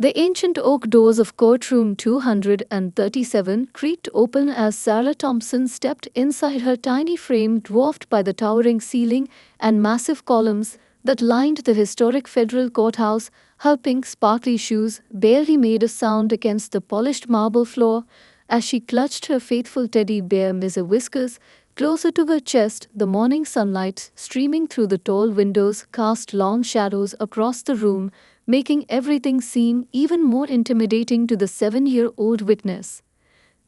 The ancient oak doors of Courtroom 237 creaked open as Sarah Thompson stepped inside, her tiny frame dwarfed by the towering ceiling and massive columns that lined the historic federal courthouse. Her pink sparkly shoes barely made a sound against the polished marble floor as she clutched her faithful teddy bear Mr. Whiskers closer to her chest. The morning sunlight streaming through the tall windows cast long shadows across the room, making everything seem even more intimidating to the 7-year-old witness.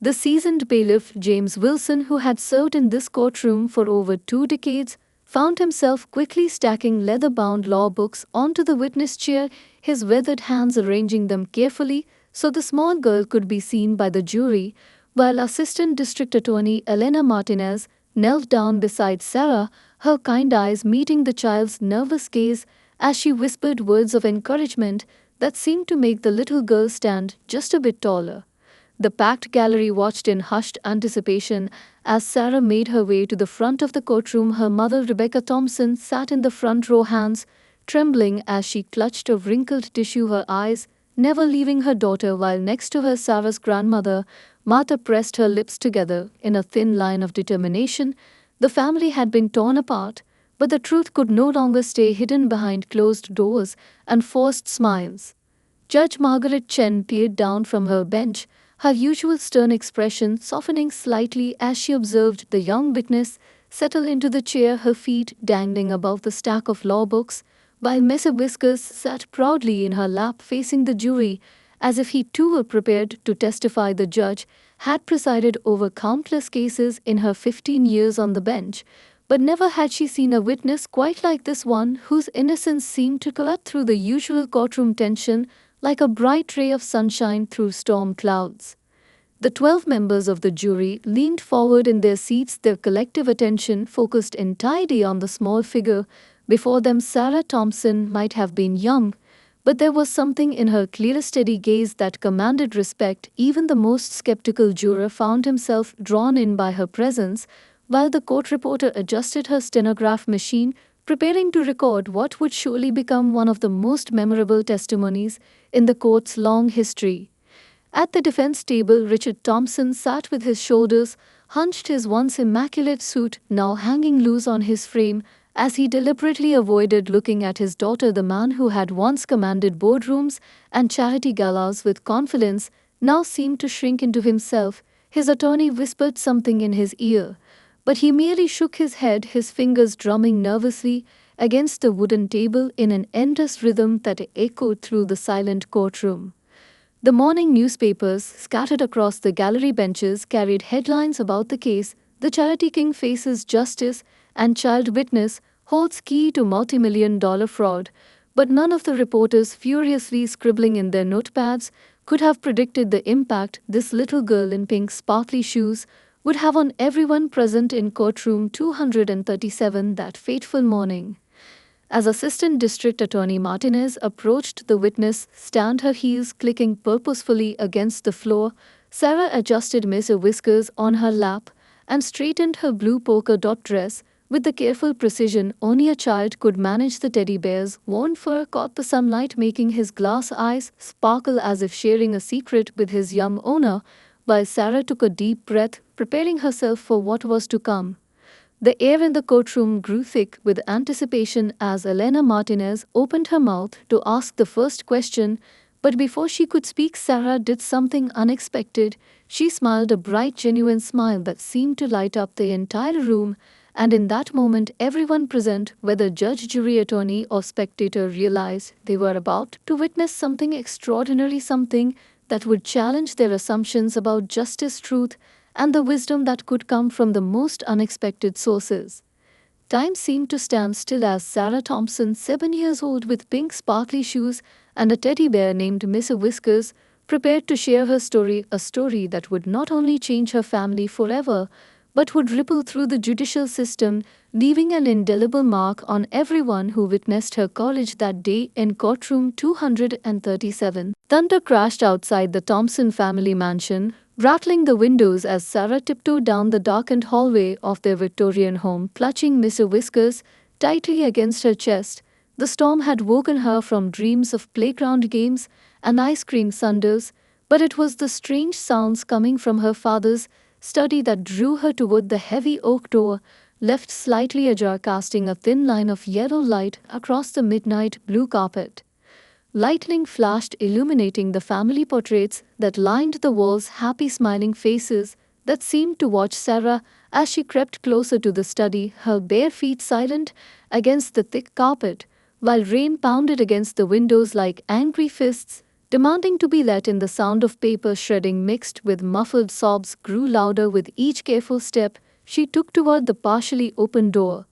The seasoned bailiff James Wilson, who had served in this courtroom for over 2 decades, found himself quickly stacking leather-bound law books onto the witness chair, his weathered hands arranging them carefully so the small girl could be seen by the jury, while Assistant District Attorney Elena Martinez knelt down beside Sarah, her kind eyes meeting the child's nervous gaze as she whispered words of encouragement that seemed to make the little girl stand just a bit taller. The packed gallery watched in hushed anticipation as Sarah made her way to the front of the courtroom. Her mother, Rebecca Thompson, sat in the front row, hands trembling as she clutched a wrinkled tissue, her eyes never leaving her daughter, while next to her Sarah's grandmother, Martha, pressed her lips together in a thin line of determination. The family had been torn apart, but the truth could no longer stay hidden behind closed doors and forced smiles. Judge Margaret Chen peered down from her bench, her usual stern expression softening slightly as she observed the young witness settle into the chair, her feet dangling above the stack of law books, while Mr. Whiskers sat proudly in her lap facing the jury, as if he too were prepared to testify. The judge had presided over countless cases in her 15 years on the bench, but never had she seen a witness quite like this one, whose innocence seemed to cut through the usual courtroom tension like a bright ray of sunshine through storm clouds. The 12 members of the jury leaned forward in their seats, their collective attention focused entirely on the small figure before them. Sarah Thompson might have been young, but there was something in her clear, steady gaze that commanded respect. Even the most skeptical juror found himself drawn in by her presence, while the court reporter adjusted her stenograph machine, preparing to record what would surely become one of the most memorable testimonies in the court's long history. At the defense table, Richard Thompson sat with his shoulders hunched, his once immaculate suit now hanging loose on his frame, as he deliberately avoided looking at his daughter. The man who had once commanded boardrooms and charity galas with confidence now seemed to shrink into himself. His attorney whispered something in his ear, but he merely shook his head, his fingers drumming nervously against the wooden table in an endless rhythm that echoed through the silent courtroom. The morning newspapers scattered across the gallery benches carried headlines about the case: "The Charity King faces justice," and "Child Witness holds key to multi-million-dollar fraud." But none of the reporters, furiously scribbling in their notepads, could have predicted the impact this little girl in pink sparkly shoes would have on everyone present in courtroom 237 that fateful morning. As Assistant District Attorney Martinez approached the witness stand, her heels clicking purposefully against the floor, Sarah adjusted Mr. Whiskers on her lap and straightened her blue polka dot dress with the careful precision only a child could manage. The teddy bear's worn fur caught the sunlight, making his glass eyes sparkle as if sharing a secret with his young owner, while Sarah took a deep breath, preparing herself for what was to come. The air in the courtroom grew thick with anticipation as Elena Martinez opened her mouth to ask the first question, but before she could speak, Sarah did something unexpected. She smiled, a bright, genuine smile that seemed to light up the entire room, and in that moment everyone present, whether judge, jury, attorney, or spectator, realized they were about to witness something extraordinary, something that would challenge their assumptions about justice, truth, and the wisdom that could come from the most unexpected sources. Time seemed to stand still as Sarah Thompson, 7 years old, with pink sparkly shoes and a teddy bear named Mr. Whiskers, prepared to share her story, a story that would not only change her family forever, but would ripple through the judicial system, leaving an indelible mark on everyone who witnessed her courage that day in courtroom 237. Thunder crashed outside the Thompson family mansion, rattling the windows as Sarah tiptoed down the darkened hallway of their Victorian home, clutching Mr. Whiskers tightly against her chest. The storm had woken her from dreams of playground games and ice cream sundaes, but it was the strange sounds coming from her father's study that drew her toward the heavy oak door, left slightly ajar, casting a thin line of yellow light across the midnight blue carpet. Lightning flashed, illuminating the family portraits that lined the walls, happy smiling faces that seemed to watch Sarah as she crept closer to the study, her bare feet silent against the thick carpet, while rain pounded against the windows like angry fists, demanding to be let in. The sound of paper shredding mixed with muffled sobs grew louder with each careful step she took toward the partially open door.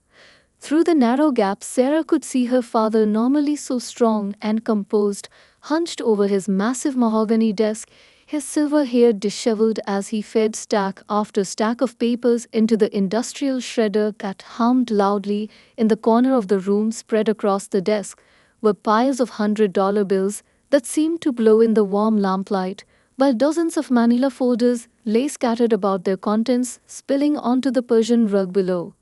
Through the narrow gap, Sarah could see her father, normally so strong and composed, hunched over his massive mahogany desk, his silver hair disheveled as he fed stack after stack of papers into the industrial shredder that hummed loudly. In the corner of the room, spread across the desk, were piles of $100 bills that seemed to glow in the warm lamplight, while dozens of manila folders lay scattered about, their contents spilling onto the Persian rug below.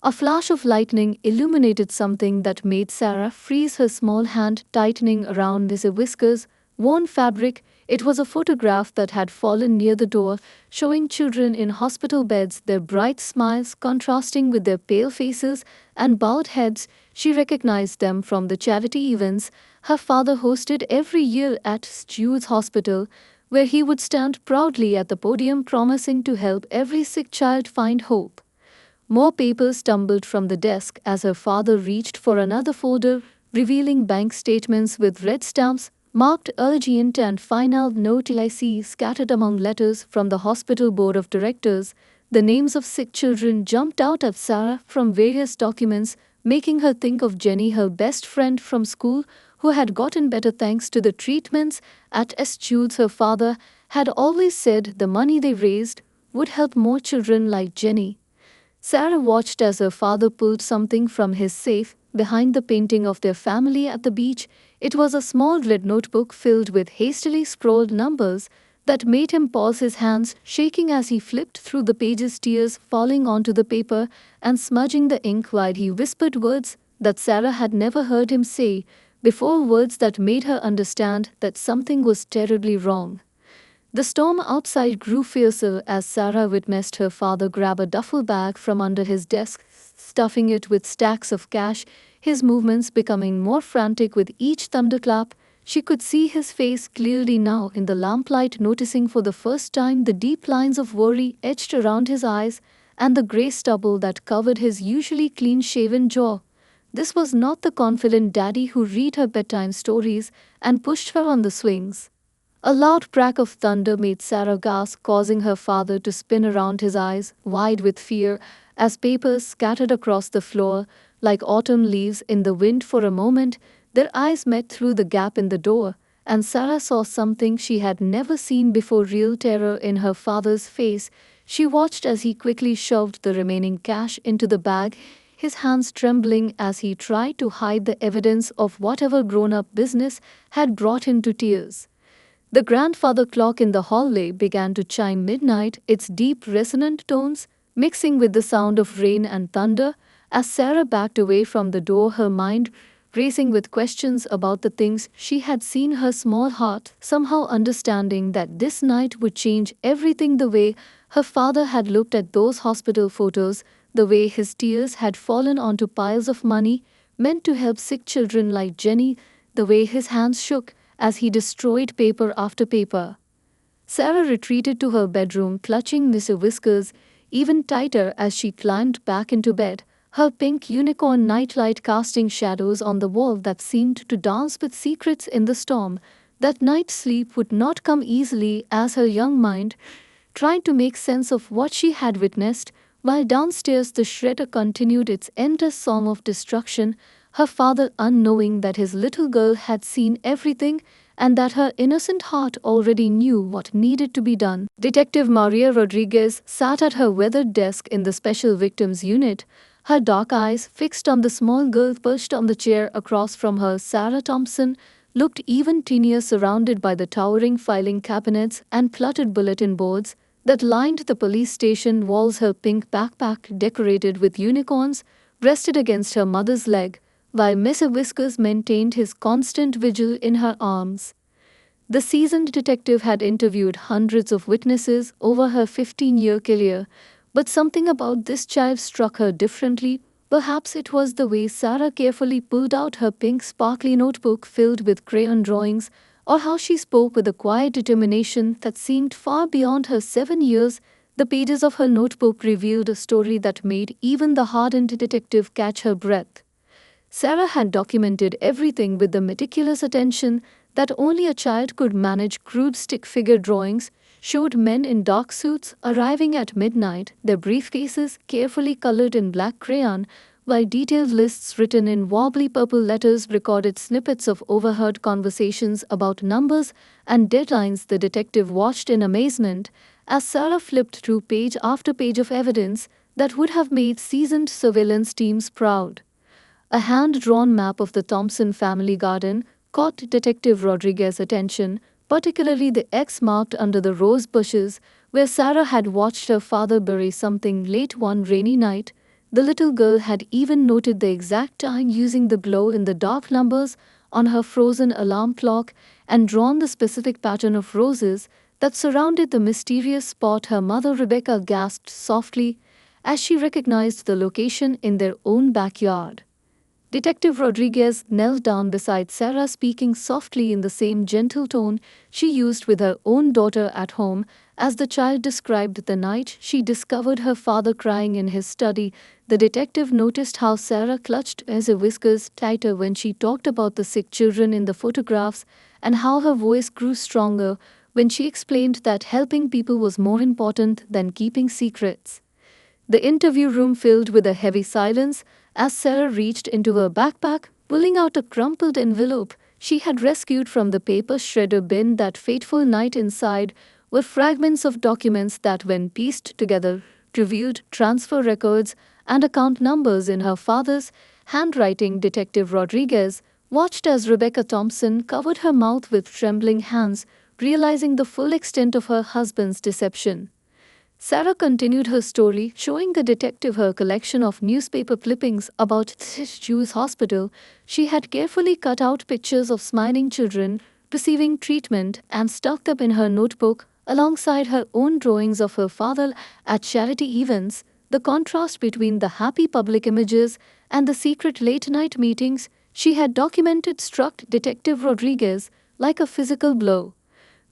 A flash of lightning illuminated something that made Sarah freeze, her small hand tightening around Mrs. Whisker's worn fabric. It was a photograph that had fallen near the door, showing children in hospital beds, their bright smiles contrasting with their pale faces and bowed heads. She recognized them from the charity events her father hosted every year at Jude's Hospital, where he would stand proudly at the podium promising to help every sick child find hope. More papers tumbled from the desk as her father reached for another folder, revealing bank statements with red stamps marked urgent and final notice scattered among letters from the hospital board of directors. The names of sick children jumped out at Sarah from various documents, making her think of Jenny, her best friend from school, who had gotten better thanks to the treatments at St. Jude's. Her father had always said the money they raised would help more children like Jenny. Sarah watched as her father pulled something from his safe behind the painting of their family at the beach. It was a small red notebook filled with hastily scrawled numbers that made him pause, his hands shaking as he flipped through the pages, tears falling onto the paper and smudging the ink while he whispered words that Sarah had never heard him say before, words that made her understand that something was terribly wrong. The storm outside grew fiercer as Sarah witnessed her father grab a duffel bag from under his desk, stuffing it with stacks of cash, his movements becoming more frantic with each thunderclap. She could see his face clearly now in the lamplight, noticing for the first time the deep lines of worry etched around his eyes and the grey stubble that covered his usually clean-shaven jaw. This was not the confident daddy who read her bedtime stories and pushed her on the swings. A loud crack of thunder made Sarah gasp, causing her father to spin around, his eyes wide with fear, as papers scattered across the floor like autumn leaves in the wind. For a moment, their eyes met through the gap in the door, and Sarah saw something she had never seen before, real terror in her father's face. She watched as he quickly shoved the remaining cash into the bag, his hands trembling as he tried to hide the evidence of whatever grown-up business had brought him to tears. The grandfather clock in the hallway began to chime midnight, its deep resonant tones mixing with the sound of rain and thunder. As Sarah backed away from the door, her mind racing with questions about the things she had seen, her small heart somehow understanding that this night would change everything. The way her father had looked at those hospital photos, the way his tears had fallen onto piles of money meant to help sick children like Jenny, the way his hands shook as he destroyed paper after paper. Sarah retreated to her bedroom, clutching Mrs. Whiskers even tighter as she climbed back into bed, her pink unicorn nightlight casting shadows on the wall that seemed to dance with secrets in the storm. That night sleep would not come easily as her young mind tried to make sense of what she had witnessed, while downstairs the shredder continued its endless song of destruction, her father unknowing that his little girl had seen everything and that her innocent heart already knew what needed to be done. Detective Maria Rodriguez sat at her weathered desk in the Special Victims Unit, her dark eyes fixed on the small girl perched on the chair across from her. Sarah Thompson looked even teenier, surrounded by the towering filing cabinets and cluttered bulletin boards that lined the police station walls. Her pink backpack, decorated with unicorns, rested against her mother's leg, while Mr. Whiskers maintained his constant vigil in her arms. The seasoned detective had interviewed hundreds of witnesses over her 15-year career, but something about this child struck her differently. Perhaps it was the way Sarah carefully pulled out her pink sparkly notebook filled with crayon drawings, or how she spoke with a quiet determination that seemed far beyond her 7 years. The pages of her notebook revealed a story that made even the hardened detective catch her breath. Sarah had documented everything with the meticulous attention that only a child could manage. Crude stick figure drawings showed men in dark suits arriving at midnight, their briefcases carefully colored in black crayon, while detailed lists written in wobbly purple letters recorded snippets of overheard conversations about numbers and deadlines. The detective watched in amazement as Sarah flipped through page after page of evidence that would have made seasoned surveillance teams proud. A hand-drawn map of the Thompson family garden caught Detective Rodriguez's attention, particularly the X marked under the rose bushes where Sarah had watched her father bury something late one rainy night. The little girl had even noted the exact time using the glow-in-the-dark numbers on her frozen alarm clock and drawn the specific pattern of roses that surrounded the mysterious spot. Her mother Rebecca gasped softly as she recognized the location in their own backyard. Detective Rodriguez knelt down beside Sarah, speaking softly in the same gentle tone she used with her own daughter at home. As the child described the night she discovered her father crying in his study, the detective noticed how Sarah clutched her whiskers tighter when she talked about the sick children in the photographs, and how her voice grew stronger when she explained that helping people was more important than keeping secrets. The interview room filled with a heavy silence as Sarah reached into her backpack, pulling out a crumpled envelope she had rescued from the paper shredder bin that fateful night. Inside were fragments of documents that, when pieced together, revealed transfer records and account numbers in her father's handwriting. Detective Rodriguez watched as Rebecca Thompson covered her mouth with trembling hands, realizing the full extent of her husband's deception. Sarah continued her story, showing the detective her collection of newspaper clippings about Jewish hospital. She had carefully cut out pictures of smiling children receiving treatment and stuck them in her notebook alongside her own drawings of her father at charity events. The contrast between the happy public images and the secret late-night meetings she had documented struck Detective Rodriguez like a physical blow.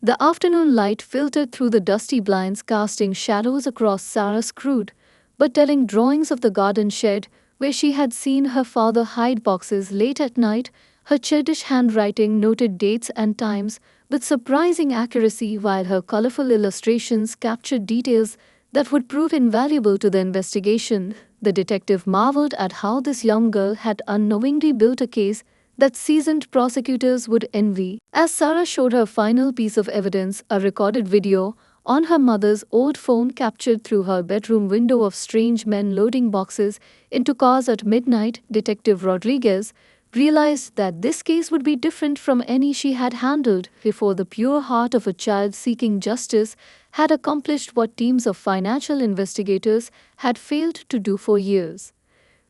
The afternoon light filtered through the dusty blinds, casting shadows across Sarah's crude but telling drawings of the garden shed where she had seen her father hide boxes late at night. Her childish handwriting noted dates and times with surprising accuracy, while her colorful illustrations captured details that would prove invaluable to the investigation. The detective marveled at how this young girl had unknowingly built a case that seasoned prosecutors would envy. As Sarah showed her final piece of evidence, a recorded video on her mother's old phone captured through her bedroom window of strange men loading boxes into cars at midnight, Detective Rodriguez realized that this case would be different from any she had handled before. The pure heart of a child seeking justice had accomplished what teams of financial investigators had failed to do for years.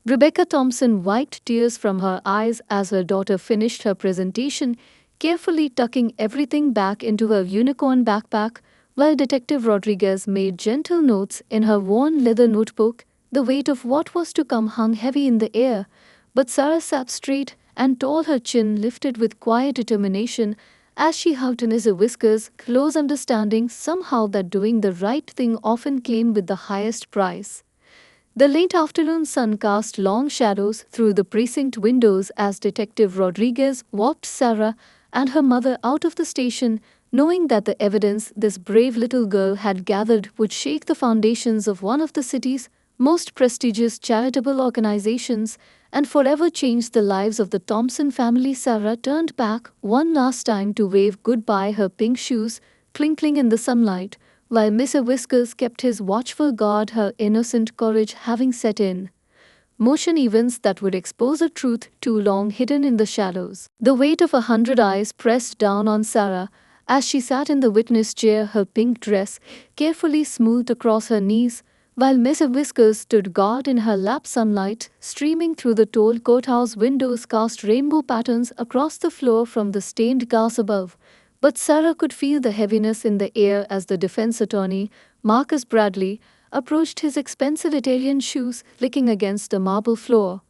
Rebecca Thompson wiped tears from her eyes as her daughter finished her presentation, carefully tucking everything back into her unicorn backpack, while Detective Rodriguez made gentle notes in her worn leather notebook. The weight of what was to come hung heavy in the air, but Sarah sat straight and tall, her chin lifted with quiet determination as she hugged his whiskers, close, understanding somehow that doing the right thing often came with the highest price. The late afternoon sun cast long shadows through the precinct windows as Detective Rodriguez walked Sarah and her mother out of the station, knowing that the evidence this brave little girl had gathered would shake the foundations of one of the city's most prestigious charitable organizations and forever change the lives of the Thompson family. Sarah turned back one last time to wave goodbye, her pink shoes twinkling in the sunlight, while Mr. Whiskers kept his watchful guard, her innocent courage having set in motion events that would expose a truth too long hidden in the shadows. The weight of 100 eyes pressed down on Sarah as she sat in the witness chair, her pink dress carefully smoothed across her knees, while Mr. Whiskers stood guard in her lap. Sunlight streaming through the tall courthouse windows cast rainbow patterns across the floor from the stained glass above, But Sarah could feel the heaviness in the air as the defense attorney, Marcus Bradley, approached his expensive Italian shoes clicking against the marble floor.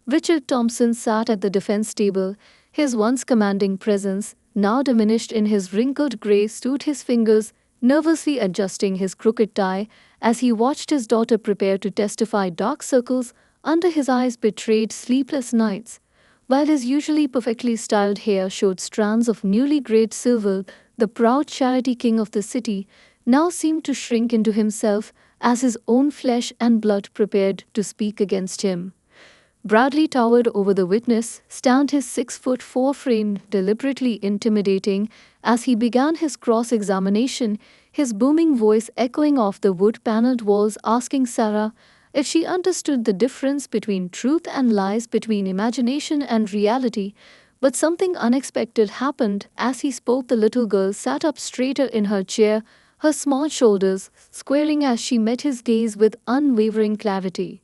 Richard Thompson sat at the defense table, his once commanding presence now diminished in his wrinkled grey suit, his fingers nervously adjusting his crooked tie as he watched his daughter prepare to testify. Dark circles under his eyes betrayed sleepless nights, while his usually perfectly styled hair showed strands of newly grayed silver. The proud charity king of the city now seemed to shrink into himself as his own flesh and blood prepared to speak against him. Bradley towered over the witness stand, his 6'4" frame deliberately intimidating as he began his cross-examination, his booming voice echoing off the wood-paneled walls, asking Sarah if she understood the difference between truth and lies, between imagination and reality. But something unexpected happened. As he spoke, the little girl sat up straighter in her chair, her small shoulders squaring as she met his gaze with unwavering clarity.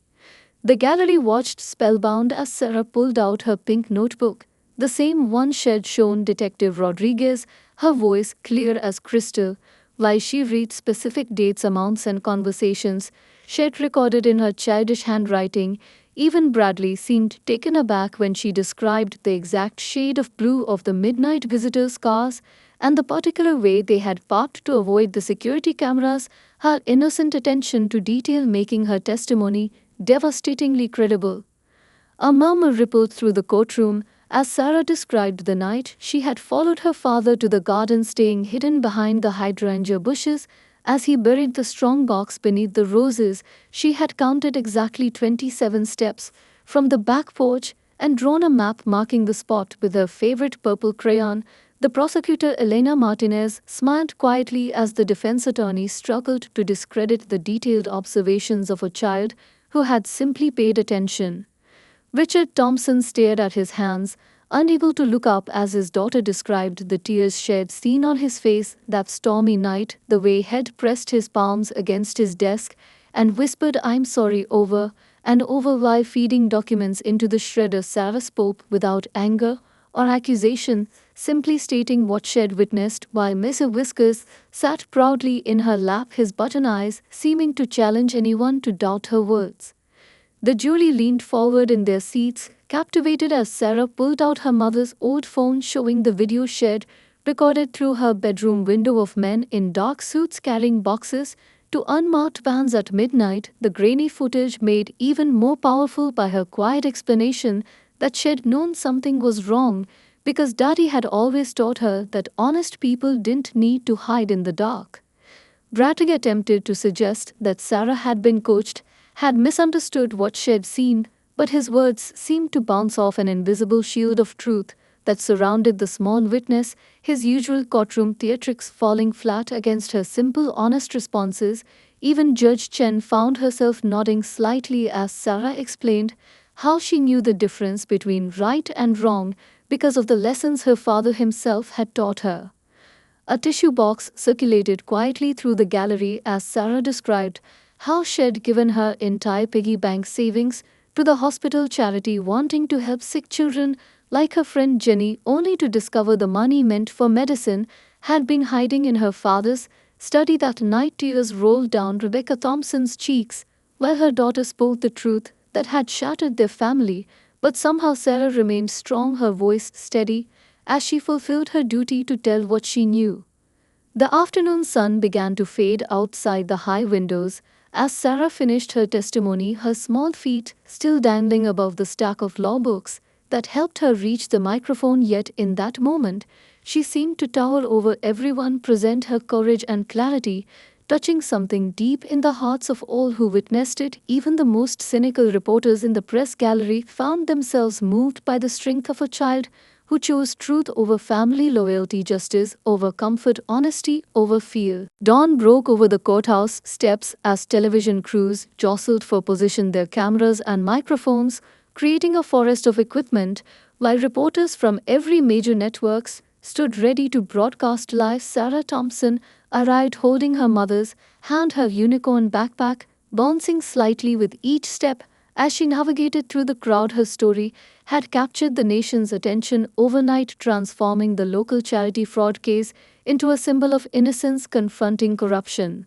The gallery watched spellbound as Sarah pulled out her pink notebook, the same one she'd shown Detective Rodriguez, her voice clear as crystal, while she read specific dates, amounts, and conversations she'd recorded in her childish handwriting. Even Bradley seemed taken aback when she described the exact shade of blue of the midnight visitors' cars and the particular way they had parked to avoid the security cameras, her innocent attention to detail making her testimony devastatingly credible. A murmur rippled through the courtroom as Sarah described the night she had followed her father to the garden, staying hidden behind the hydrangea bushes as he buried the strong box beneath the roses. She had counted exactly 27 steps from the back porch and drawn a map marking the spot with her favorite purple crayon. The prosecutor, Elena Martinez, smiled quietly as the defense attorney struggled to discredit the detailed observations of a child who had simply paid attention. Richard Thompson stared at his hands, unable to look up as his daughter described the tears she'd seen on his face that stormy night, the way he'd pressed his palms against his desk and whispered "I'm sorry" over and over while feeding documents into the shredder. Sarah spoke without anger or accusation, simply stating what she'd witnessed, while Mr. Whiskers sat proudly in her lap, his button eyes seeming to challenge anyone to doubt her words. The jury leaned forward in their seats, captivated as Sarah pulled out her mother's old phone, showing the video she'd recorded through her bedroom window of men in dark suits carrying boxes to unmarked vans at midnight, the grainy footage made even more powerful by her quiet explanation that she'd known something was wrong because Daddy had always taught her that honest people didn't need to hide in the dark. Bradley attempted to suggest that Sarah had been coached, had misunderstood what she'd seen, but his words seemed to bounce off an invisible shield of truth that surrounded the small witness, his usual courtroom theatrics falling flat against her simple, honest responses. Even Judge Chen found herself nodding slightly as Sarah explained how she knew the difference between right and wrong because of the lessons her father himself had taught her. A tissue box circulated quietly through the gallery as Sarah described how she'd given her entire piggy bank savings to the hospital charity wanting to help sick children like her friend Jenny, only to discover the money meant for medicine had been hiding in her father's study that night. Tears rolled down Rebecca Thompson's cheeks while her daughter spoke the truth that had shattered their family, but somehow Sarah remained strong, her voice steady, as she fulfilled her duty to tell what she knew. The afternoon sun began to fade outside the high windows as Sarah finished her testimony, her small feet still dangling above the stack of law books that helped her reach the microphone. Yet in that moment, she seemed to tower over everyone present, her courage and clarity touching something deep in the hearts of all who witnessed it. Even the most cynical reporters in the press gallery found themselves moved by the strength of a child who chose truth over family, loyalty, justice over comfort, honesty over fear. Dawn broke over the courthouse steps as television crews jostled for position, their cameras and microphones creating a forest of equipment, while reporters from every major networks stood ready to broadcast live. Sarah Thompson arrived holding her mother's hand, her unicorn backpack bouncing slightly with each step As she navigated through the crowd, her story had captured the nation's attention overnight, transforming the local charity fraud case into a symbol of innocence confronting corruption.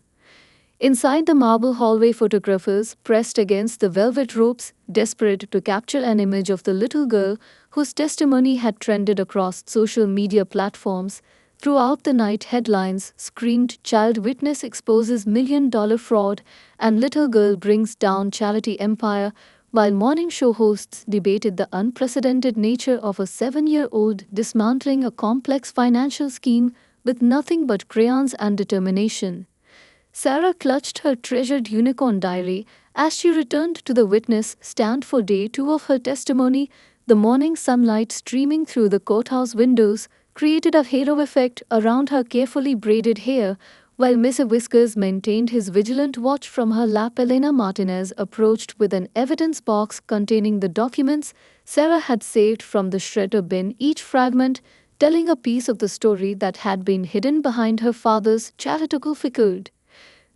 Inside the marble hallway, photographers pressed against the velvet ropes, desperate to capture an image of the little girl whose testimony had trended across social media platforms. Throughout the night, headlines screamed, "Child Witness Exposes $1 Million Fraud" and "Little Girl Brings Down Charity Empire," while morning show hosts debated the unprecedented nature of a 7-year-old dismantling a complex financial scheme with nothing but crayons and determination. Sarah clutched her treasured unicorn diary as she returned to the witness stand for day 2 of her testimony. The morning sunlight streaming through the courthouse windows created a halo effect around her carefully braided hair, while Mr. Whiskers maintained his vigilant watch from her lap. Elena Martinez approached with an evidence box containing the documents Sarah had saved from the shredder bin, each fragment telling a piece of the story that had been hidden behind her father's charitable facade.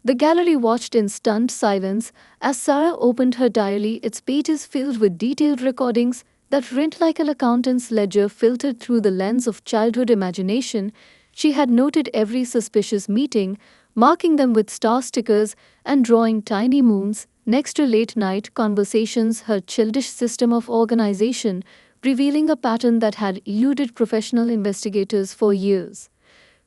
The gallery watched in stunned silence as Sarah opened her diary, its pages filled with detailed recordings that read like an accountant's ledger filtered through the lens of childhood imagination. She had noted every suspicious meeting, marking them with star stickers and drawing tiny moons next to late-night conversations, her childish system of organization revealing a pattern that had eluded professional investigators for years.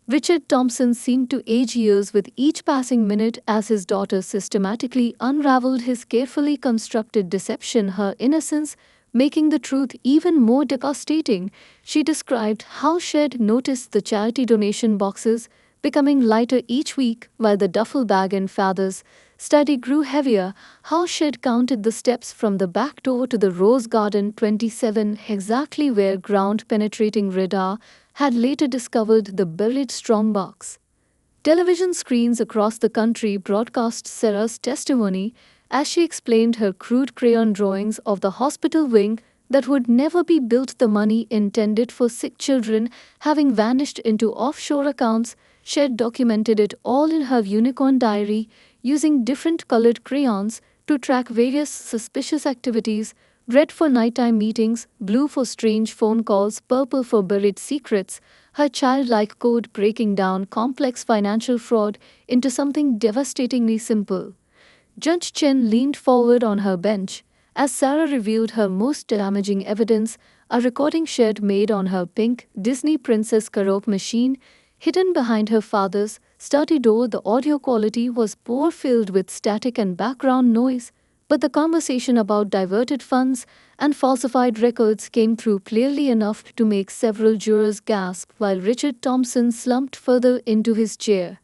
Richard Thompson seemed to age years with each passing minute as his daughter systematically unraveled his carefully constructed deception, her innocence making the truth even more devastating. She described how she'd noticed the charity donation boxes becoming lighter each week while the duffel bag in father's study grew heavier, how she'd counted the steps from the back door to the rose garden, 27, exactly where ground-penetrating radar had later discovered the buried strongbox. Television screens across the country broadcast Sarah's testimony as she explained her crude crayon drawings of the hospital wing that would never be built, the money intended for sick children having vanished into offshore accounts. She had documented it all in her unicorn diary, using different colored crayons to track various suspicious activities: red for nighttime meetings, blue for strange phone calls, purple for buried secrets, her childlike code breaking down complex financial fraud into something devastatingly simple. Judge Chen leaned forward on her bench as Sarah revealed her most damaging evidence, a recording she'd made on her pink Disney Princess karaoke machine hidden behind her father's study door. The audio quality was poor, filled with static and background noise, but the conversation about diverted funds and falsified records came through clearly enough to make several jurors gasp while Richard Thompson slumped further into his chair.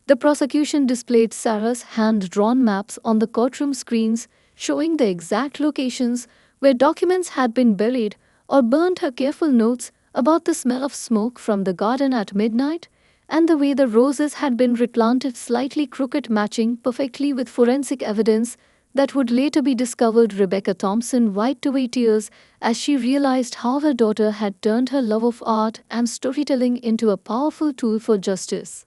The prosecution displayed Sarah's hand-drawn maps on the courtroom screens, showing the exact locations where documents had been buried, or burned, her careful notes about the smell of smoke from the garden at midnight, and the way the roses had been replanted slightly crooked, matching perfectly with forensic evidence that would later be discovered. Rebecca Thompson wiped away tears as she realized how her daughter had turned her love of art and storytelling into a powerful tool for justice.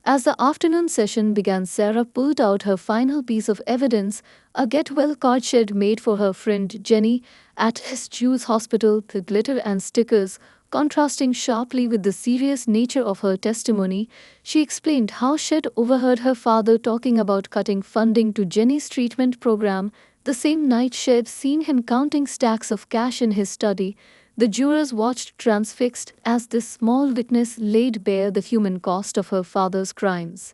As the afternoon session began, Sarah pulled out her final piece of evidence, a get-well card she'd made for her friend Jenny at Jews Hospital, the glitter and stickers contrasting sharply with the serious nature of her testimony. She explained how she'd overheard her father talking about cutting funding to Jenny's treatment program the same night she'd seen him counting stacks of cash in his study. The jurors watched transfixed as this small witness laid bare the human cost of her father's crimes.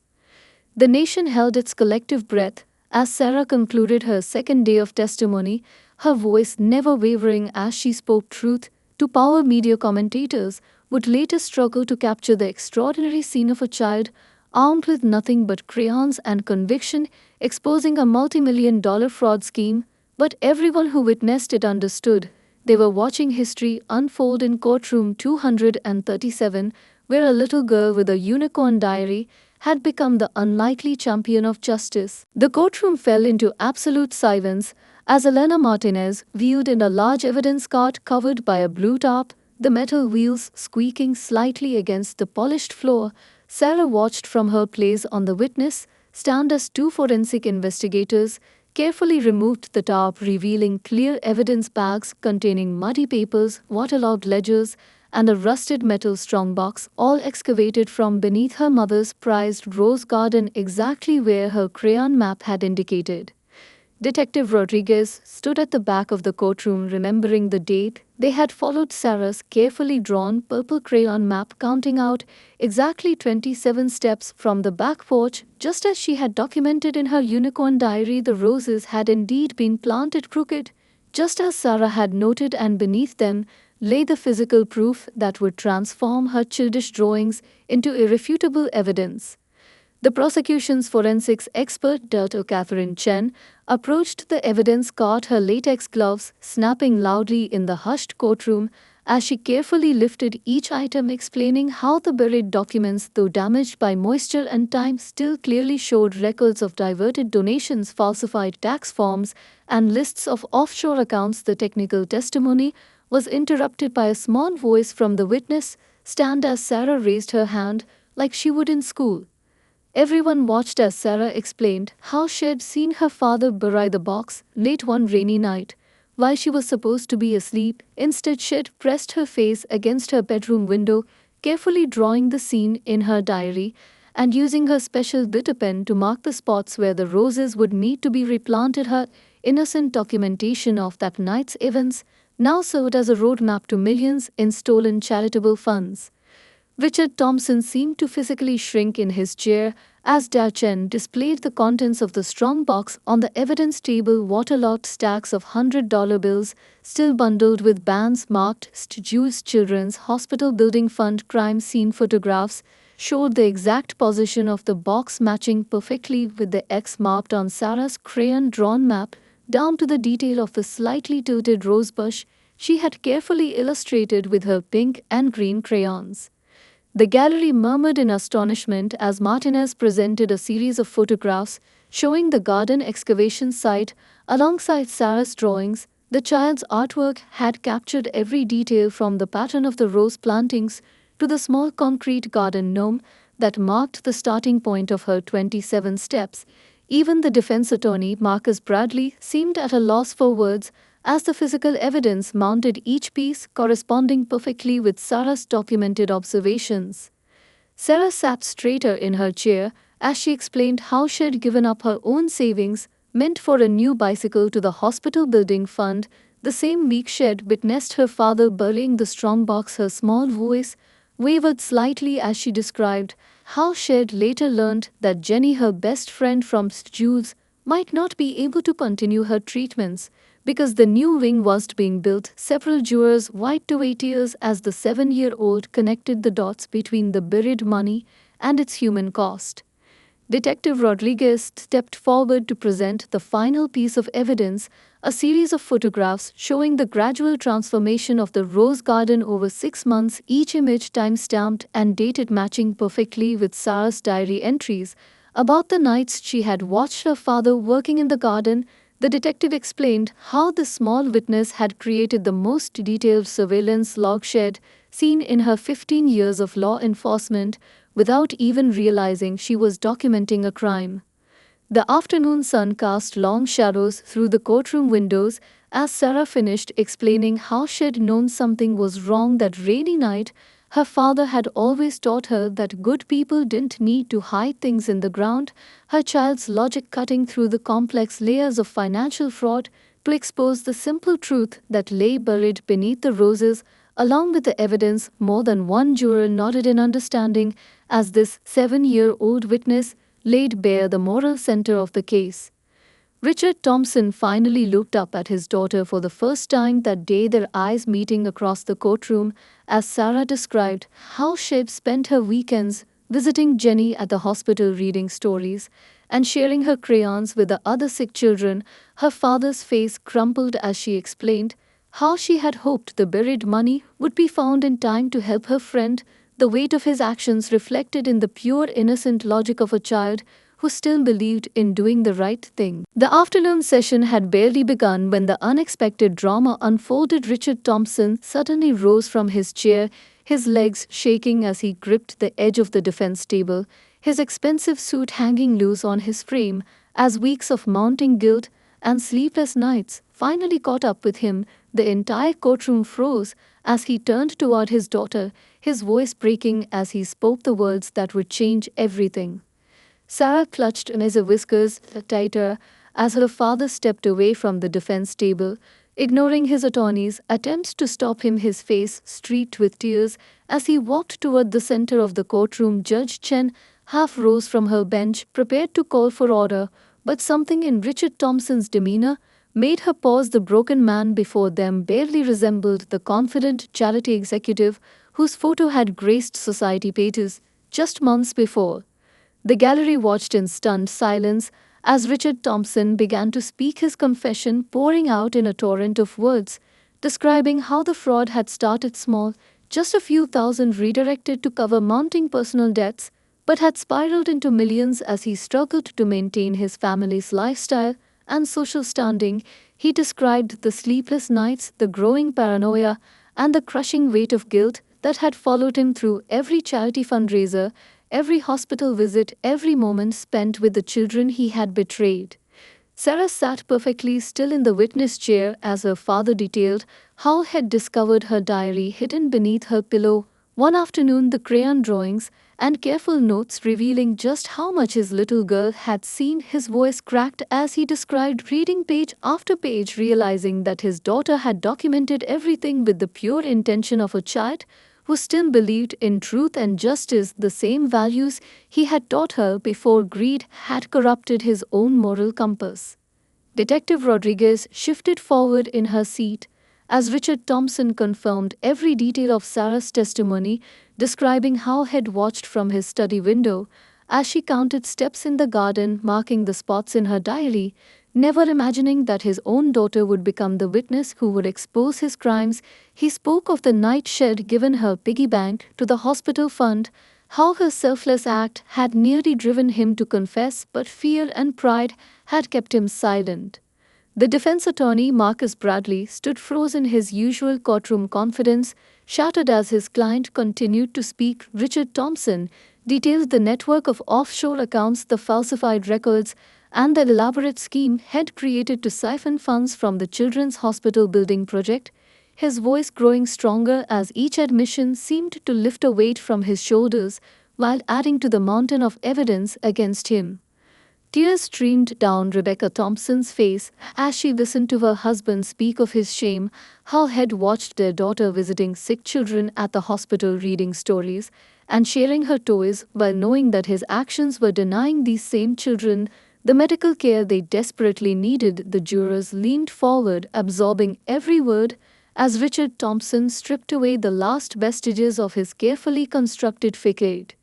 The nation held its collective breath as Sarah concluded her second day of testimony, her voice never wavering as she spoke truth to power. Media commentators would later struggle to capture the extraordinary scene of a child armed with nothing but crayons and conviction, exposing a multi-million-dollar fraud scheme, but everyone who witnessed it understood they were watching history unfold in Courtroom 237, where a little girl with a unicorn diary had become the unlikely champion of justice. The courtroom fell into absolute silence as Elena Martinez viewed in a large evidence cart covered by a blue tarp, the metal wheels squeaking slightly against the polished floor. Sarah watched from her place on the witness stand as two forensic investigators carefully removed the top, revealing clear evidence bags containing muddy papers, waterlogged ledgers, and a rusted metal strongbox, all excavated from beneath her mother's prized rose garden exactly where her crayon map had indicated. Detective Rodriguez stood at the back of the courtroom, remembering the date. They had followed Sarah's carefully drawn purple crayon map, counting out exactly 27 steps from the back porch. Just as she had documented in her unicorn diary, the roses had indeed been planted crooked, just as Sarah had noted, and beneath them lay the physical proof that would transform her childish drawings into irrefutable evidence. The prosecution's forensics expert, Dr. Catherine Chen, approached the evidence cart, her latex gloves snapping loudly in the hushed courtroom as she carefully lifted each item, explaining how the buried documents, though damaged by moisture and time, still clearly showed records of diverted donations, falsified tax forms, and lists of offshore accounts. The technical testimony was interrupted by a small voice from the witness stand as Sarah raised her hand like she would in school. Everyone watched as Sarah explained how she had seen her father bury the box late one rainy night. While she was supposed to be asleep, instead she had pressed her face against her bedroom window, carefully drawing the scene in her diary and using her special glitter pen to mark the spots where the roses would need to be replanted. Her innocent documentation of that night's events now served as a roadmap to millions in stolen charitable funds. Richard Thompson seemed to physically shrink in his chair as Chen displayed the contents of the strong box on the evidence table. Waterlogged stacks of $100 bills, still bundled with bands marked Jewish Children's Hospital Building Fund. Crime scene photographs showed the exact position of the box, matching perfectly with the X marked on Sarah's crayon-drawn map, down to the detail of the slightly tilted rosebush she had carefully illustrated with her pink and green crayons. The gallery murmured in astonishment as Martinez presented a series of photographs showing the garden excavation site alongside Sarah's drawings. The child's artwork had captured every detail from the pattern of the rose plantings to the small concrete garden gnome that marked the starting point of her 27 steps. Even the defense attorney, Marcus Bradley, seemed at a loss for words as the physical evidence mounted, each piece corresponding perfectly with Sarah's documented observations. Sarah sat straighter in her chair as she explained how she had given up her own savings meant for a new bicycle to the hospital building fund the same week she had witnessed her father burying the strongbox. Her small voice wavered slightly as she described how she had later learned that Jenny, her best friend from Jews, might not be able to continue her treatments because the new wing was being built. Several jurors wiped away tears as the 7-year-old connected the dots between the buried money and its human cost. Detective Rodriguez stepped forward to present the final piece of evidence, a series of photographs showing the gradual transformation of the rose garden over 6 months, each image time-stamped and dated, matching perfectly with Sarah's diary entries about the nights she had watched her father working in the garden. The detective explained how the small witness had created the most detailed surveillance log she had seen in her 15 years of law enforcement without even realizing she was documenting a crime. The afternoon sun cast long shadows through the courtroom windows as Sarah finished explaining how she had known something was wrong that rainy night. Her father had always taught her that good people didn't need to hide things in the ground, her child's logic cutting through the complex layers of financial fraud to expose the simple truth that lay buried beneath the roses. Along with the evidence, more than one juror nodded in understanding as this 7-year-old witness laid bare the moral center of the case. Richard Thompson finally looked up at his daughter for the first time that day, their eyes meeting across the courtroom as Sarah described how she had spent her weekends visiting Jenny at the hospital, reading stories and sharing her crayons with the other sick children. Her father's face crumpled as she explained how she had hoped the buried money would be found in time to help her friend. The weight of his actions reflected in the pure, innocent logic of a child who still believed in doing the right thing. The afternoon session had barely begun when the unexpected drama unfolded. Richard Thompson suddenly rose from his chair, his legs shaking as he gripped the edge of the defense table, his expensive suit hanging loose on his frame as weeks of mounting guilt and sleepless nights finally caught up with him. The entire courtroom froze as he turned toward his daughter, his voice breaking as he spoke the words that would change everything. Sarah clutched Mrs. Whiskers tighter as her father stepped away from the defense table, ignoring his attorney's attempts to stop him, his face streaked with tears as he walked toward the center of the courtroom. Judge Chen half rose from her bench, prepared to call for order, but something in Richard Thompson's demeanor made her pause. The broken man before them barely resembled the confident charity executive whose photo had graced society pages just months before. The gallery watched in stunned silence as Richard Thompson began to speak, his confession pouring out in a torrent of words, describing how the fraud had started small, just a few thousand redirected to cover mounting personal debts, but had spiraled into millions as he struggled to maintain his family's lifestyle and social standing. He described the sleepless nights, the growing paranoia, and the crushing weight of guilt that had followed him through every charity fundraiser, every hospital visit, every moment spent with the children he had betrayed. Sarah sat perfectly still in the witness chair as her father detailed how he had discovered her diary hidden beneath her pillow one afternoon, the crayon drawings and careful notes revealing just how much his little girl had seen. His voice cracked as he described reading page after page, realizing that his daughter had documented everything with the pure intention of a child who still believed in truth and justice, the same values he had taught her before greed had corrupted his own moral compass. Detective Rodriguez shifted forward in her seat as Richard Thompson confirmed every detail of Sarah's testimony, describing how he had watched from his study window as she counted steps in the garden, marking the spots in her diary, never imagining that his own daughter would become the witness who would expose his crimes. He spoke of the night she had given her piggy bank to the hospital fund, how her selfless act had nearly driven him to confess, but fear and pride had kept him silent. The defense attorney, Marcus Bradley, stood frozen, his usual courtroom confidence shattered as his client continued to speak. Richard Thompson detailed the network of offshore accounts, the falsified records, and the elaborate scheme had created to siphon funds from the Children's Hospital building project, his voice growing stronger as each admission seemed to lift a weight from his shoulders while adding to the mountain of evidence against him. Tears streamed down Rebecca Thompson's face as she listened to her husband speak of his shame, how he had watched their daughter visiting sick children at the hospital, reading stories, and sharing her toys, while knowing that his actions were denying these same children the medical care they desperately needed. The jurors leaned forward, absorbing every word, as Richard Thompson stripped away the last vestiges of his carefully constructed facade.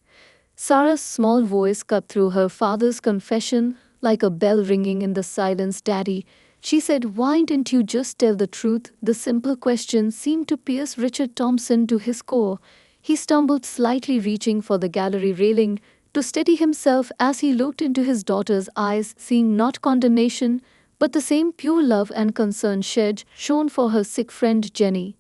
Sarah's small voice cut through her father's confession like a bell ringing in the silence. "Daddy," she said, "why didn't you just tell the truth?" The simple question seemed to pierce Richard Thompson to his core. He stumbled slightly, reaching for the gallery railing to steady himself as he looked into his daughter's eyes, seeing not condemnation, but the same pure love and concern she'd shown for her sick friend Jenny.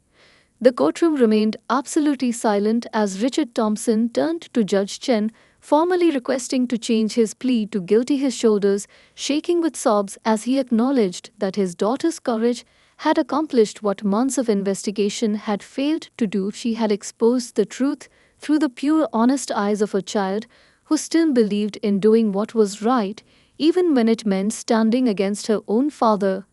The courtroom remained absolutely silent as Richard Thompson turned to Judge Chen, formally requesting to change his plea to guilty, his shoulders shaking with sobs as he acknowledged that his daughter's courage had accomplished what months of investigation had failed to do. She had exposed the truth through the pure, honest eyes of a child who still believed in doing what was right, even when it meant standing against her own father.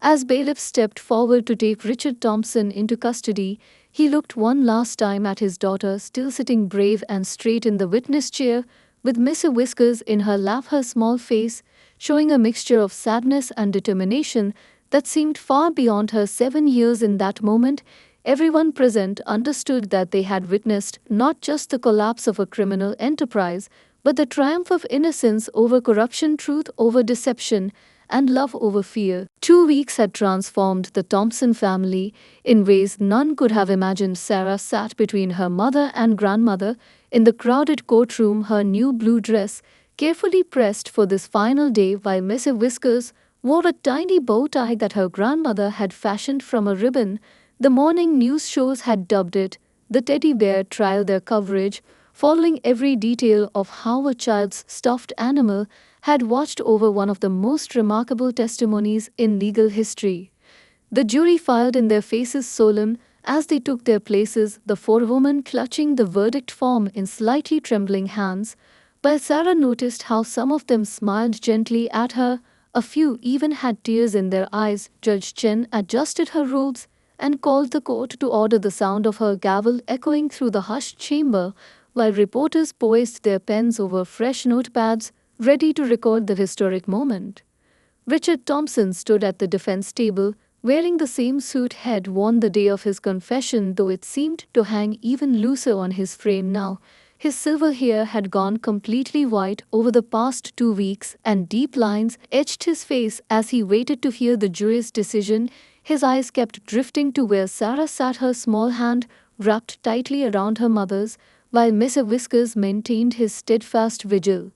As bailiffs stepped forward to take Richard Thompson into custody, he looked one last time at his daughter, still sitting brave and straight in the witness chair, with Mrs. Whiskers in her lap, her small face showing a mixture of sadness and determination that seemed far beyond her 7 years. In that moment, everyone present understood that they had witnessed not just the collapse of a criminal enterprise, but the triumph of innocence over corruption, truth over deception, and love over fear. 2 weeks had transformed the Thompson family in ways none could have imagined. Sarah sat between her mother and grandmother in the crowded courtroom, her new blue dress carefully pressed for this final day, while Mrs. Whiskers wore a tiny bow tie that her grandmother had fashioned from a ribbon. The morning news shows had dubbed it the teddy bear trial, their coverage following every detail of how a child's stuffed animal had watched over one of the most remarkable testimonies in legal history. The jury filed in their faces solemn as they took their places, the forewoman clutching the verdict form in slightly trembling hands, while Sarah noticed how some of them smiled gently at her. A few even had tears in their eyes. Judge Chen adjusted her robes and called the court to order, the sound of her gavel echoing through the hushed chamber, while reporters poised their pens over fresh notepads, ready to record the historic moment. Richard Thompson stood at the defense table, wearing the same suit he'd worn the day of his confession, though it seemed to hang even looser on his frame now. His silver hair had gone completely white over the past 2 weeks, and deep lines etched his face as he waited to hear the jury's decision. His eyes kept drifting to where Sarah sat, her small hand wrapped tightly around her mother's, while Mr. Whiskers maintained his steadfast vigil.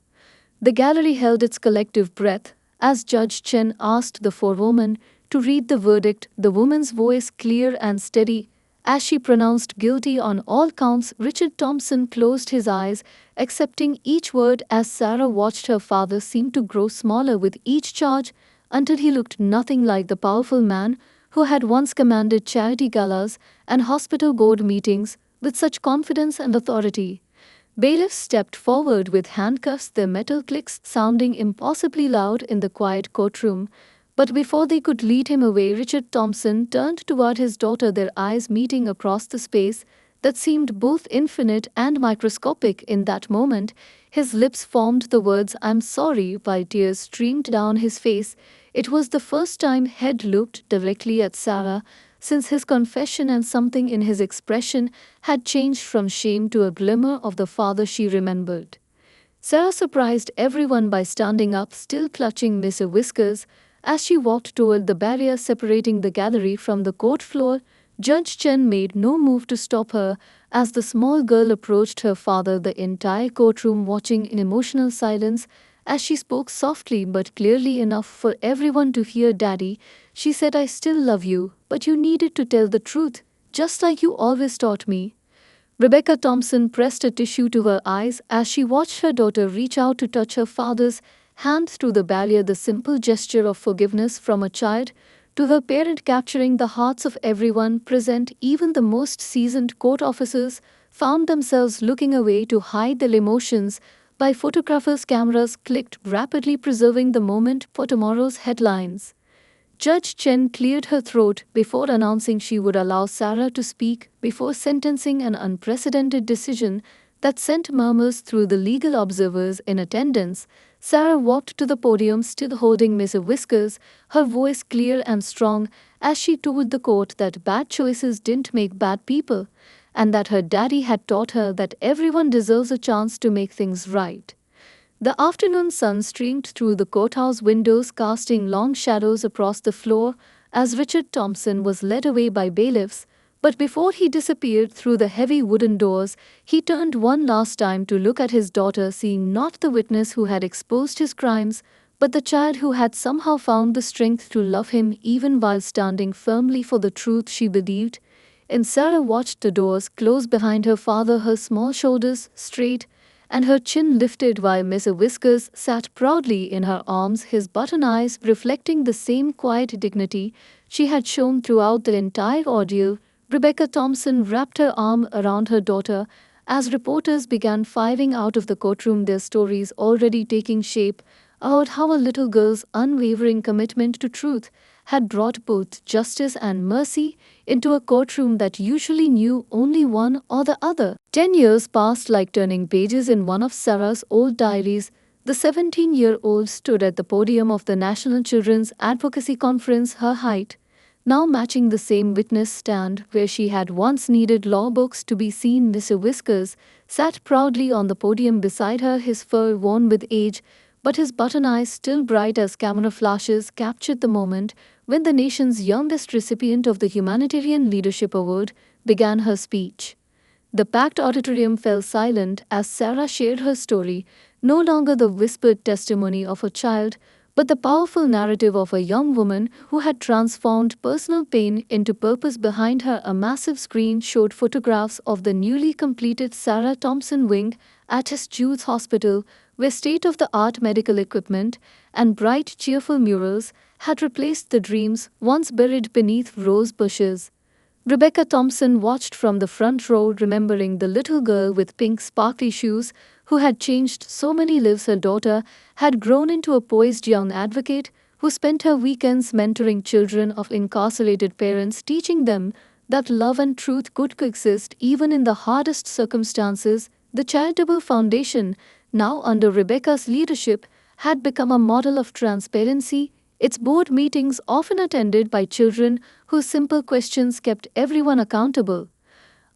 The gallery held its collective breath as Judge Chen asked the forewoman to read the verdict, the woman's voice clear and steady. As she pronounced guilty on all counts, Richard Thompson closed his eyes, accepting each word as Sarah watched her father seem to grow smaller with each charge until he looked nothing like the powerful man who had once commanded charity galas and hospital board meetings with such confidence and authority. Bailiffs stepped forward with handcuffs, their metal clicks sounding impossibly loud in the quiet courtroom. But before they could lead him away, Richard Thompson turned toward his daughter, their eyes meeting across the space that seemed both infinite and microscopic in that moment. His lips formed the words, "I'm sorry," while tears streamed down his face. It was the first time he'd looked directly at Sarah since his confession, and something in his expression had changed from shame to a glimmer of the father she remembered. Sarah surprised everyone by standing up, still clutching Mr. Whiskers. As she walked toward the barrier separating the gallery from the court floor, Judge Chen made no move to stop her. As the small girl approached her father, the entire courtroom watching in emotional silence as she spoke softly but clearly enough for everyone to hear. "Daddy," she said, "I still love you, but you needed to tell the truth, just like you always taught me." Rebecca Thompson pressed a tissue to her eyes as she watched her daughter reach out to touch her father's hand through the barrier, the simple gesture of forgiveness from a child to her parent capturing the hearts of everyone present. Even the most seasoned court officers found themselves looking away to hide their emotions, while photographers' cameras clicked rapidly, preserving the moment for tomorrow's headlines. Judge Chen cleared her throat before announcing she would allow Sarah to speak before sentencing, an unprecedented decision that sent murmurs through the legal observers in attendance. Sarah walked to the podium, still holding Mr. Whiskers, her voice clear and strong as she told the court that bad choices didn't make bad people, and that her daddy had taught her that everyone deserves a chance to make things right. The afternoon sun streamed through the courthouse windows, casting long shadows across the floor as Richard Thompson was led away by bailiffs. But before he disappeared through the heavy wooden doors, he turned one last time to look at his daughter, seeing not the witness who had exposed his crimes, but the child who had somehow found the strength to love him even while standing firmly for the truth she believed in. Sarah watched the doors close behind her father, her small shoulders straight and her chin lifted, while Mr. Whiskers sat proudly in her arms, his button eyes reflecting the same quiet dignity she had shown throughout the entire ordeal. Rebecca Thompson wrapped her arm around her daughter as reporters began filing out of the courtroom, their stories already taking shape, about how a little girl's unwavering commitment to truth had brought both justice and mercy into a courtroom that usually knew only one or the other. 10 years passed like turning pages in one of Sarah's old diaries. The 17-year-old stood at the podium of the National Children's Advocacy Conference, her height now matching the same witness stand where she had once needed law books to be seen. Mr. Whiskers sat proudly on the podium beside her, his fur worn with age, but his button eyes still bright as camera flashes captured the moment when the nation's youngest recipient of the Humanitarian Leadership Award began her speech. The packed auditorium fell silent as Sarah shared her story, no longer the whispered testimony of a child, but the powerful narrative of a young woman who had transformed personal pain into purpose. Behind her, a massive screen showed photographs of the newly completed Sarah Thompson wing at St. Jude's Hospital, where state of the art medical equipment and bright, cheerful murals had replaced the dreams once buried beneath rose bushes. Rebecca Thompson watched from the front row, remembering the little girl with pink sparkly shoes who had changed so many lives. Her daughter had grown into a poised young advocate who spent her weekends mentoring children of incarcerated parents, teaching them that love and truth could coexist even in the hardest circumstances. The charitable foundation, now under Rebecca's leadership, had become a model of transparency, its board meetings often attended by children whose simple questions kept everyone accountable.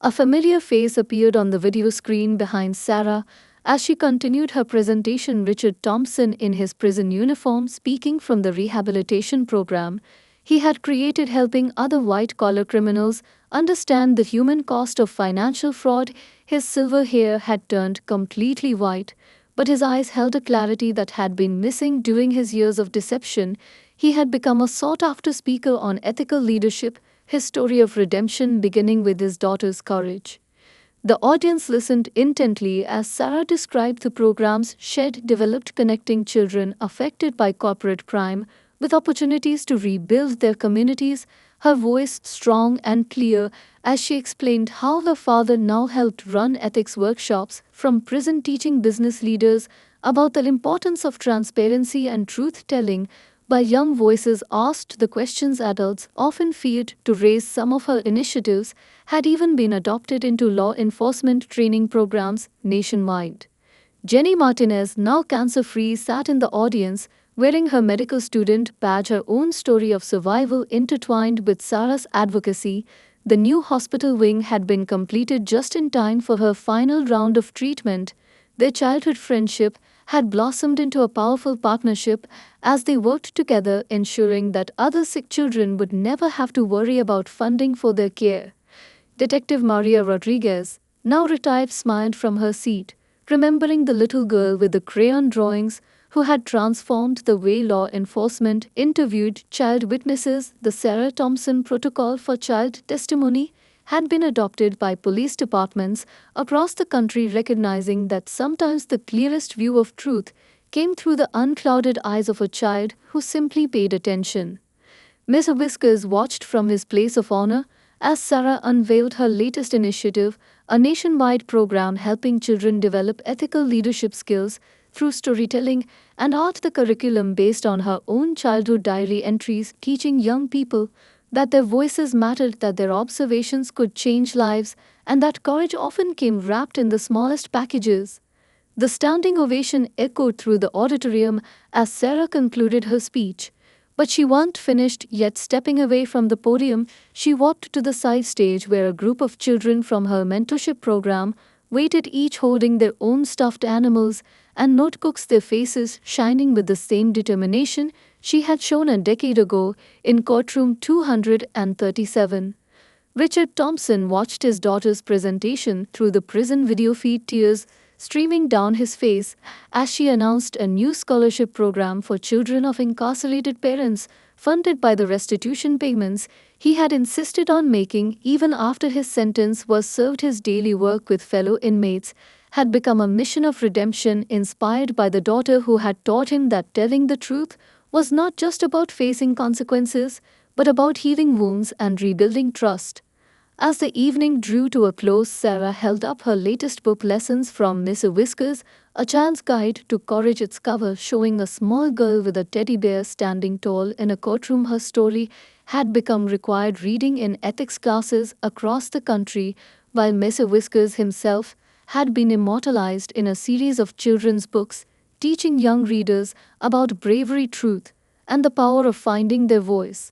A familiar face appeared on the video screen behind Sarah as she continued her presentation. Richard Thompson, in his prison uniform, speaking from the rehabilitation program he had created, helping other white-collar criminals understand the human cost of financial fraud. His silver hair had turned completely white, but his eyes held a clarity that had been missing during his years of deception. He had become a sought-after speaker on ethical leadership, his story of redemption beginning with his daughter's courage. The audience listened intently as Sarah described the programs SHED developed, connecting children affected by corporate crime with opportunities to rebuild their communities, her voice strong and clear as she explained how her father now helped run ethics workshops from prison, teaching business leaders about the importance of transparency and truth-telling. By young voices asked the questions adults often feared to raise. Some of her initiatives had even been adopted into law enforcement training programs nationwide. Jenny Martinez, now cancer-free, sat in the audience, wearing her medical student badge, her own story of survival intertwined with Sarah's advocacy. The new hospital wing had been completed just in time for her final round of treatment. Their childhood friendship had blossomed into a powerful partnership as they worked together, ensuring that other sick children would never have to worry about funding for their care. Detective Maria Rodriguez, now retired, smiled from her seat, remembering the little girl with the crayon drawings who had transformed the way law enforcement interviewed child witnesses. The Sarah Thompson Protocol for Child Testimony had been adopted by police departments across the country, recognizing that sometimes the clearest view of truth came through the unclouded eyes of a child who simply paid attention. Mr. Whiskers watched from his place of honor as Sarah unveiled her latest initiative, a nationwide program helping children develop ethical leadership skills through storytelling and art. The curriculum, based on her own childhood diary entries, teaching young people that their voices mattered, that their observations could change lives, and that courage often came wrapped in the smallest packages. The standing ovation echoed through the auditorium as Sarah concluded her speech. But she wasn't finished yet. Stepping away from the podium, she walked to the side stage where a group of children from her mentorship program waited, each holding their own stuffed animals and notebooks, their faces shining with the same determination she had shown a decade ago in Courtroom 237. Richard Thompson watched his daughter's presentation through the prison video feed, tears streaming down his face as she announced a new scholarship program for children of incarcerated parents, funded by the restitution payments he had insisted on making even after his sentence was served. His daily work with fellow inmates had become a mission of redemption, inspired by the daughter who had taught him that telling the truth was not just about facing consequences, but about healing wounds and rebuilding trust. As the evening drew to a close, Sarah held up her latest book, Lessons from Mr. Whiskers, A Child's Guide to Courage, its cover showing a small girl with a teddy bear standing tall in a courtroom. Her story had become required reading in ethics classes across the country, while Mr. Whiskers himself had been immortalized in a series of children's books, teaching young readers about bravery, truth, and the power of finding their voice.